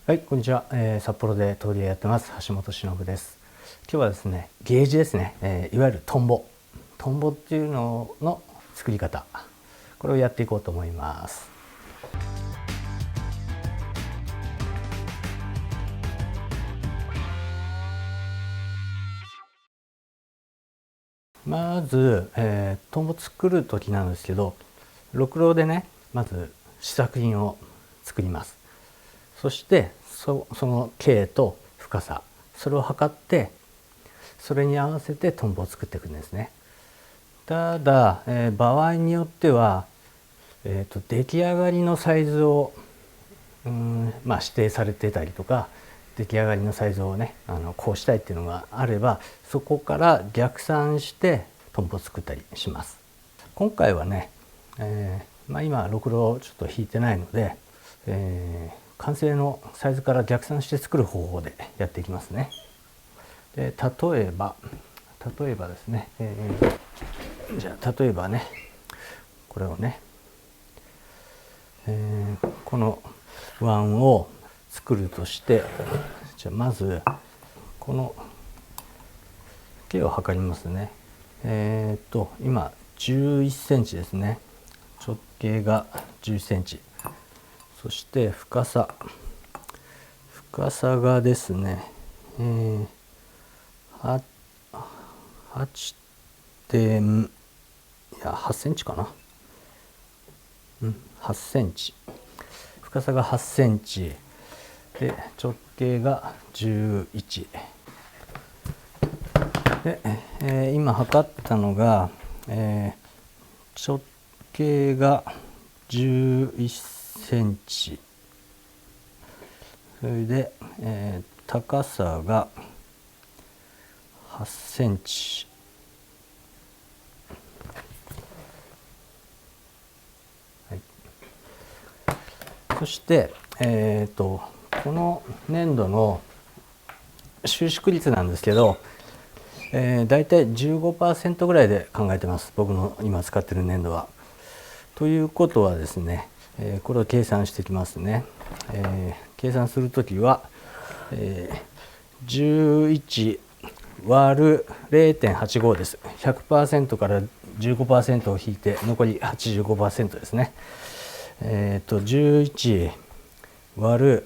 はい、こんにちは。札幌で陶芸やってます橋本忍です。今日はですね、ゲージですね、いわゆるトンボっていうのの作り方、これをやっていこうと思います。まず、トンボ作る時なんですけど、ろくろでね、まず試作品を作ります。そしてその径と深さ、それを測って、それに合わせてトンボを作っていくんですね。ただ、場合によっては、出来上がりのサイズを指定されてたりとか、出来上がりのサイズをねこうしたいっていうのがあれば、そこから逆算してトンボを作ったりします。今回はね、今ろくろをちょっと引いてないので、完成のサイズから逆算して作る方法でやっていきますね。で例えばですね、じゃあ例えばね、これをね、このワンを作るとして、じゃあまずこの径を測りますね。今11センチですね。直径が11センチ。そして深さがですね、8センチかな。8センチ。深さが8センチで、直径が11で、今測ったのが、直径が11センチ、それで、高さが8センチ、はい、そして、この粘土の収縮率なんですけど、だいたい 15% ぐらいで考えてます、僕の今使ってる粘土は。ということはですね、これを計算していきますね。計算するときは、11割る 0.85 です。100% から 15% を引いて残り 85% ですね。11割る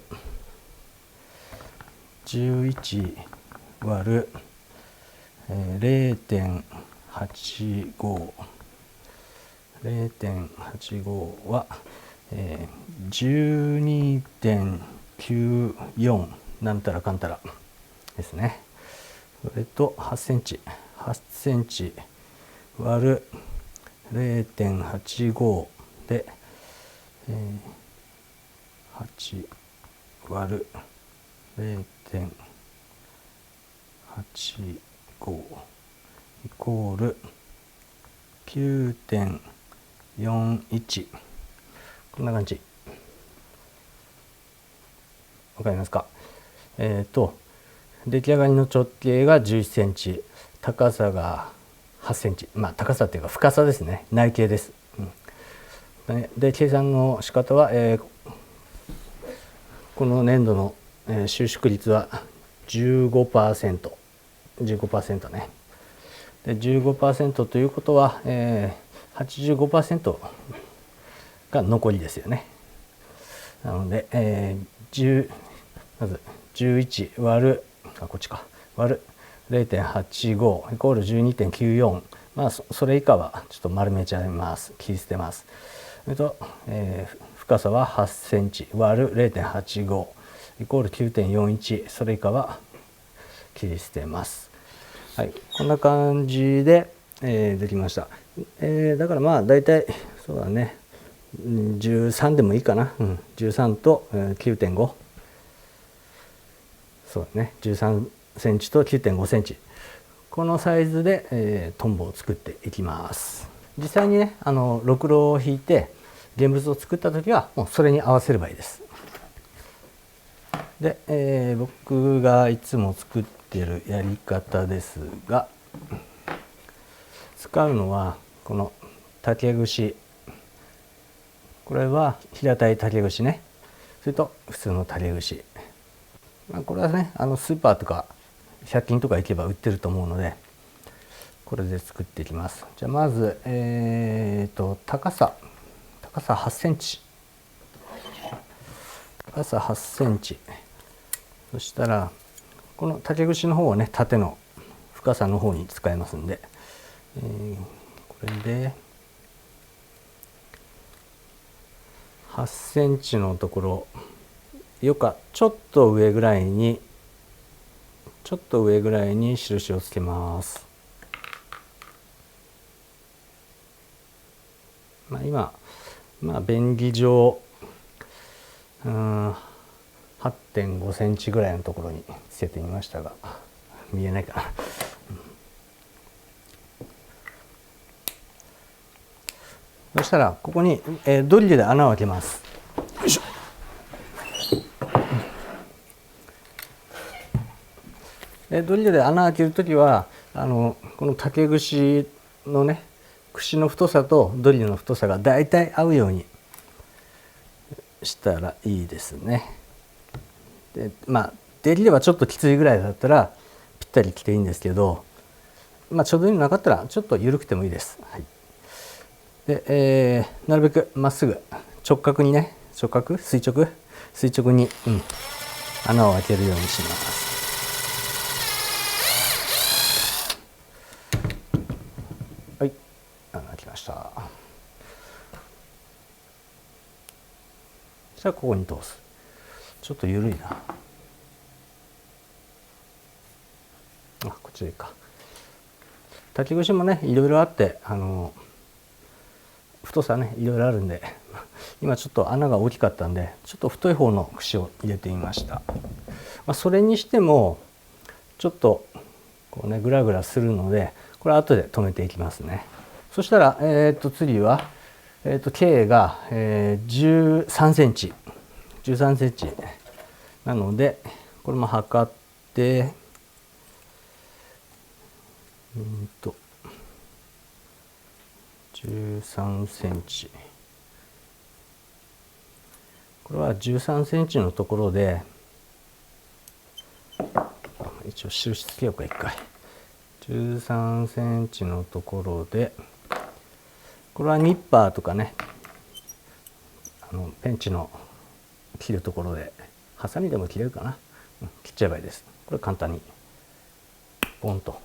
0.85 は、12.94 なんたらかんたらですね。それと8センチ割る 0.85 で、8割る 0.85 イコール 9.41、 こんな感じ。わかりますか？出来上がりの直径が11センチ、高さが8センチ、高さっていうか深さですね、内径です。で計算の仕方は、この粘土の収縮率は 15% ね。で 15% ということは、85% が残りですよね。なので、まず11割る割る 0.85 イコール 12.94、それ以下はちょっと丸めちゃいます、切り捨てます。それと、深さは8センチ割る 0.85 イコール 9.41、それ以下は切り捨てます。はい、こんな感じで、できました。だからだいたいそうだね、13でもいいかな。13と 9.5、 そうだね、13センチと 9.5 センチ、このサイズで、トンボを作っていきます。実際にねろくろを引いて現物を作った時はもうそれに合わせればいいです。で、僕がいつも作ってるやり方ですが、使うのはこの竹串、これは平たい竹串ね。それと普通の竹串、これはねスーパーとか100均とか行けば売ってると思うので、これで作っていきます。じゃあまず高さ8センチ、高さ8センチ。そしたらこの竹串の方をね縦の深さの方に使いますんで、これで8センチのところよかちょっと上ぐらいに印をつけます。今便宜上8.5 センチぐらいのところにつけてみましたが、見えないかな。そしたらここに、ドリルで穴を開けます。よいしょ。ドリルで穴を開けるときはこの竹串のね串の太さとドリルの太さがだいたい合うようにしたらいいですね。でできればちょっときついぐらいだったらぴったりきていいんですけど、ちょうどいいのなかったらちょっと緩くてもいいです。はい、で、なるべくまっすぐ直角にね垂直に、穴を開けるようにします。はい、穴開きました。そしたらここに通す。ちょっと緩いな。こっちでいいか。竹串もねいろいろあって太さねいろいろあるんで、今ちょっと穴が大きかったんでちょっと太い方の串を入れてみました。それにしてもちょっとこうねグラグラするので、これ後で留めていきますね。そしたら次は径が13センチなので、これも測って13センチ。これは13センチのところで一応印つけようか。一回13センチのところで、これはニッパーとかねペンチの切るところでハサミでも切れるかな、切っちゃえばいいです。これ簡単にポンと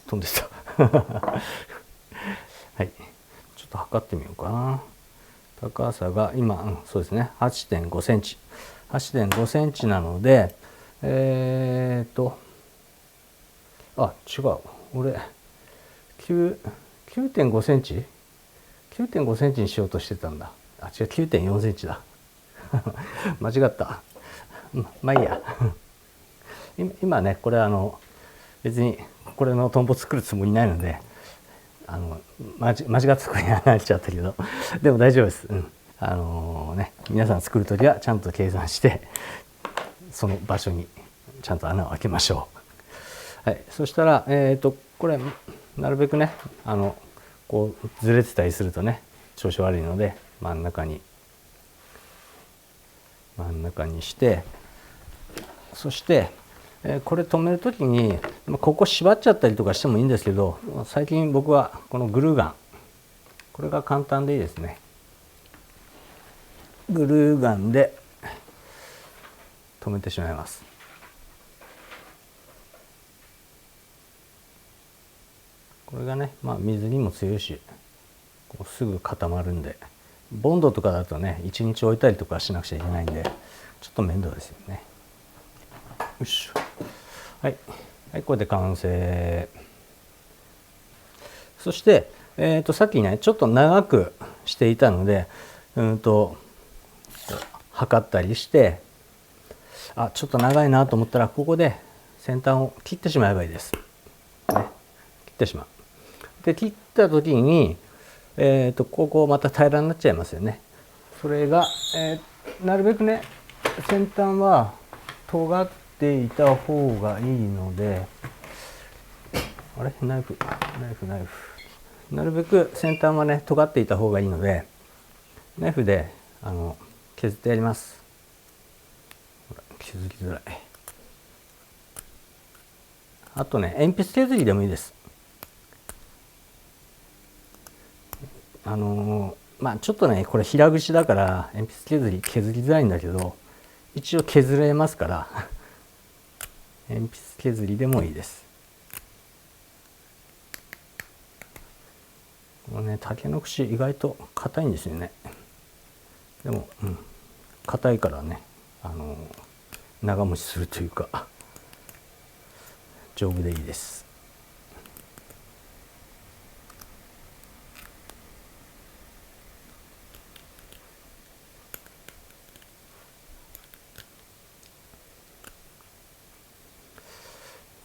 飛んでたはい、ちょっと測ってみようかな。高さが今、そうですね 8.5 センチ8.5センチなので違う、俺9.5センチ9.5センチにしようとしてたんだ。違う、9.4センチだ間違った。まあいいや今ねこれ別にこれのトンボ作るつもりないので間違ったところになっちゃったけどでも大丈夫です。皆さん作る時はちゃんと計算してその場所にちゃんと穴を開けましょう。はい、そしたらこれなるべくねこうずれてたりするとね調子悪いので真ん中にして、そしてこれ留める時にここ縛っちゃったりとかしてもいいんですけど、最近僕はこのグルーガン、これが簡単でいいですね。グルーガンで留めてしまいます。これがね水にも強いしこうすぐ固まるんで、ボンドとかだとね1日置いたりとかしなくちゃいけないんでちょっと面倒ですよね。よいしょ。はい、これで完成。そしてさっきねちょっと長くしていたので測ったりして、ちょっと長いなと思ったらここで先端を切ってしまえばいいです。切ってしまう。で切った時にここまた平らになっちゃいますよね。それが、なるべくね先端は尖っていた方がいいので、ナイフなるべく先端はね尖っていた方がいいのでナイフで削ってやります。削づきづらい。あとね、鉛筆削りでもいいです。まあちょっとねこれ平串だから鉛筆削りづらいんだけど、一応削れますから鉛筆削りでもいいです。このね竹の串意外と硬いんですよね。でも硬いからね長持ちするというか丈夫でいいです。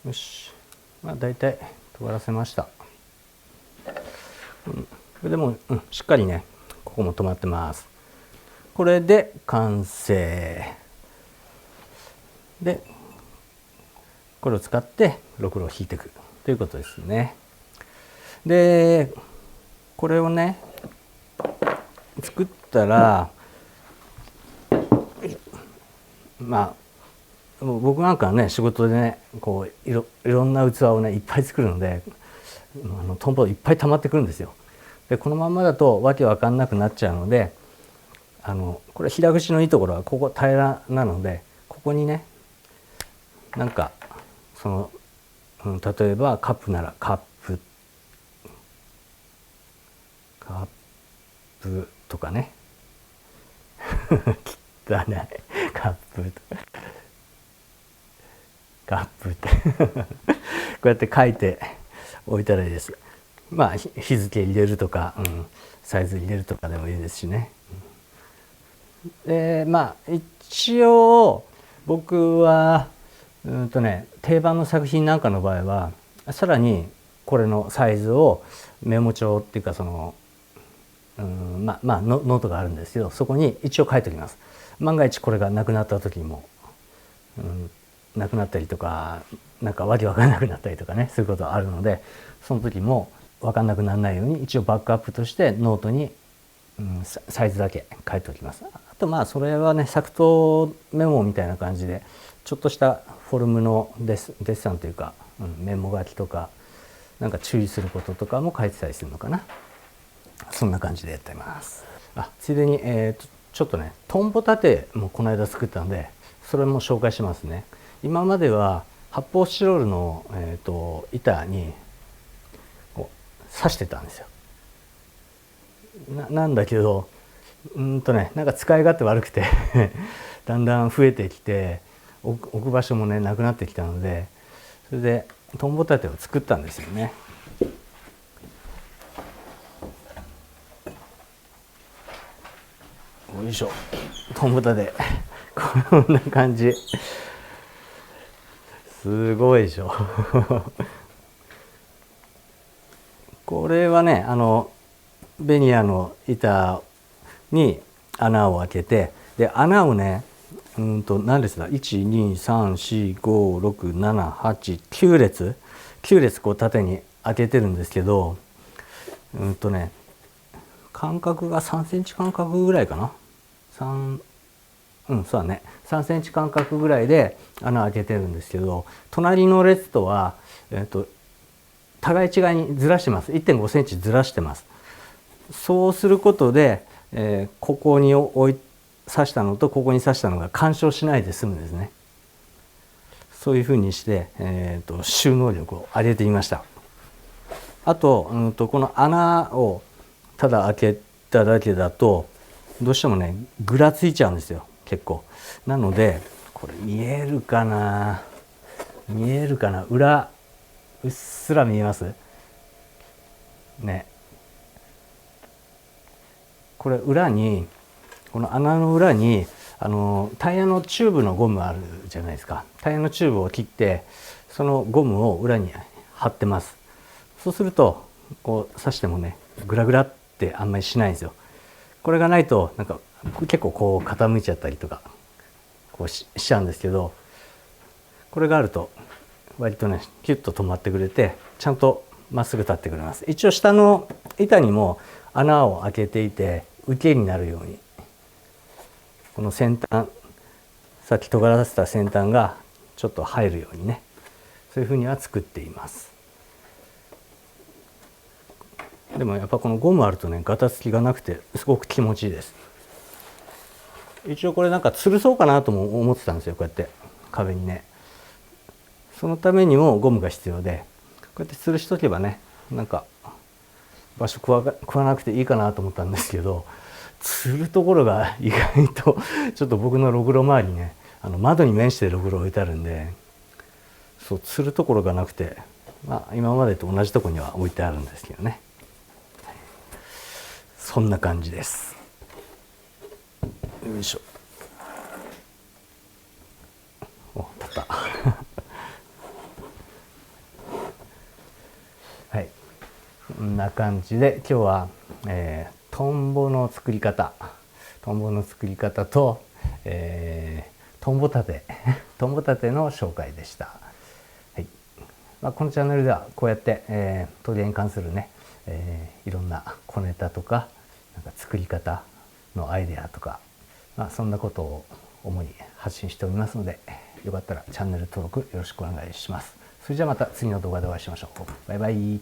よし、まあ大体尖らせました。これでも、しっかりねここも止まってます。これで完成で、これを使ってろくろを引いていくということですね。でこれをね作ったら、まあ僕なんかはね仕事でねこういろんな器をねいっぱい作るのでトンボいっぱい溜まってくるんですよ。でこのまんまだとわけわかんなくなっちゃうので、これ平串のいいところはここ平らなので、ここにねなんかその、例えばカップならカップとかね汚いカップとかカップってこうやって書いておいたらいいです。まあ日付入れるとか、サイズ入れるとかでもいいですしね。でまあ一応僕は定番の作品なんかの場合はさらにこれのサイズをメモ帳っていうかそのノートがあるんですけど、そこに一応書いておきます。万が一これがなくなった時も、なくなったりとかなんかわけわからなくなったりとかねそういうことがあるので、その時も分かんなくならないように一応バックアップとしてノートに、サイズだけ書いておきます。あとまあそれはね作答メモみたいな感じでちょっとしたフォルムのデッサンというか、メモ書きとかなんか注意することとかも書いてたりするのかな。そんな感じでやってます。ついでに、ちょっとねトンボ立てもこの間作ったのでそれも紹介しますね。今までは発泡スチロールの、板にこう刺してたんですよ。なんだけどなんか使い勝手悪くてだんだん増えてきて置く場所もねなくなってきたので、それでトンボ立てを作ったんですよね。よいしょ、トンボ立てこんな感じ、すごいでしょこれはねベニヤの板に穴を開けて、で穴をね何列だ123456789列こう縦に開けてるんですけど、間隔が3センチ間隔ぐらいかな。そうだね、3センチ間隔ぐらいで穴開けてるんですけど、隣の列とは、互い違いにずらしてます。 1.5 センチずらしてます。そうすることで、ここに刺したのとここに刺したのが干渉しないで済むんですね。そういうふうにして、収納力を上げてみました。あと、この穴をただ開けただけだとどうしてもねぐらついちゃうんですよ結構。なのでこれ見えるかな裏うっすら見えますね。これ裏にこの穴の裏にタイヤのチューブのゴムあるじゃないですか。タイヤのチューブを切ってそのゴムを裏に貼ってます。そうするとこう刺してもねグラグラってあんまりしないんですよ。これがないとなんか結構こう傾いちゃったりとかこう しちゃうんですけど、これがあると割とねキュッと止まってくれてちゃんとまっすぐ立ってくれます。一応下の板にも穴を開けていて受けになるようにこの先端さっき尖らせた先端がちょっと入るようにね、そういうふうには作っています。でもやっぱこのゴムあるとね、ガタつきがなくてすごく気持ちいいです。一応これなんか吊るそうかなとも思ってたんですよ、こうやって壁にね。そのためにもゴムが必要で、こうやって吊るしとけばね、なんか場所食わなくていいかなと思ったんですけど、吊るところが意外とちょっと僕のろくろ周りにね、窓に面してろくろ置いてあるんで、そう吊るところがなくて、まあ今までと同じところには置いてあるんですけどね。そんな感じです。よいしょ。お、立った。はい、こんな感じで今日は、トンボの作り方と、トンボ立ての紹介でした。はい、まあ、このチャンネルではこうやって、鳥に関するね、いろんな小ネタとか、なんか作り方のアイデアとか、まあ、そんなことを主に発信しておりますので、よかったらチャンネル登録よろしくお願いします。それじゃあまた次の動画でお会いしましょう。バイバイ。